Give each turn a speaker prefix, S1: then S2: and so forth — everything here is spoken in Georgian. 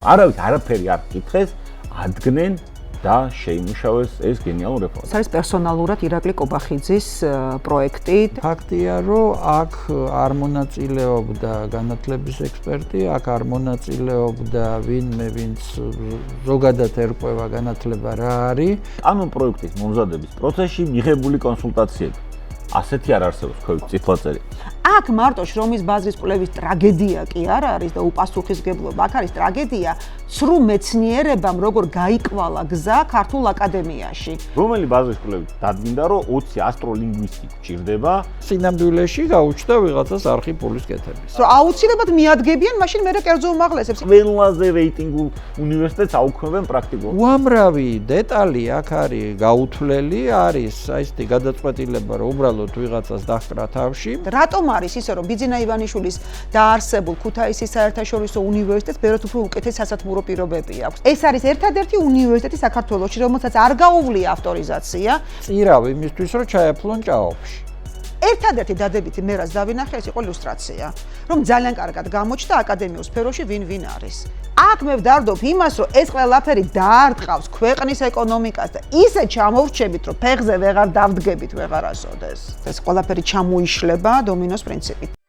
S1: არავის არაფერი არ კითხეს, ადგენენ და შეიმუშავეს ეს გენიალური რეფორმა.
S2: ეს არის პერსონალურად ირაკლი კობახიძის პროექტი.
S3: ფაქტია, რომ აქ არ მონაწილეობდა განათლების ექსპერტი, აქ არ მონაწილეობდა ვინმე, ვინც ზოგადად ერკვევა განათლება რა არის.
S1: კანონ პროექტის მომზადების პროცესში მიღებული კონსულტაციები. ასეთი არ არსებობს ქვევით წითლაწერი.
S2: აქ მარტო შრომის ბაზრის კვლევის ტრაგედია კი არ არის და უპასუხისმგებლობა, აქ არის ტრაგედია ცრუ მეცნიერებამ როგორ გაიკვალა გზა ქართულ აკადემიაში.
S1: რომელი ბაზრის კვლევით დადგინდა, რომ 20 ასტროლინგვისტი გვჭირდება,
S3: სინამდვილეში გაუჩნდა ვიღაცას არხი პულის კეთების.
S2: რომ აუცილებლად მიადგებიან, მაშინ მე კერძო უმაღლესებს.
S1: ყველაზე რეიტინგულ უნივერსიტეტს აუქმებენ პრაქტიკულად.
S3: უამრავი დეტალი აქ არის გაუთვლელი, არის საერთო გადაწყვეტილება, რომ უბრალოდ ვიღაცას დაჰკრა თავში.
S2: რატომ არის ისე, რომ ბიძინა ივანიშვილის დაარსებულ ქუთაისის საერთაშორისო უნივერსიტეტს ბევრად უფრო უკეთესი სასათბურო პირობები აქვს. ეს არის ერთადერთი უნივერსიტეტი საქართველოში, რომელსაც არ გაუვლია ავტორიზაცია.
S3: წირავ იმისთვის, რომ ჩაეფლონ ჭაობში.
S2: ერთადერთი დადებითი მე რაც დავინახე, ეს იყო ილუსტრაცია, რომ ძალიან კარგად გამოჩნდა აკადემიურ სფეროში ვინ არის. აქ მე ვდარდობ იმას, რომ ეს ყველაფერი დაარტყავს ქვეყნის ეკონომიკას და ისე ჩამოვრჩებით, რომ ფეხზე ვეღარ დავდგებით ვეღარასოდეს. ეს ყველაფერი ჩამოიშლება დომინოს პრინციპით.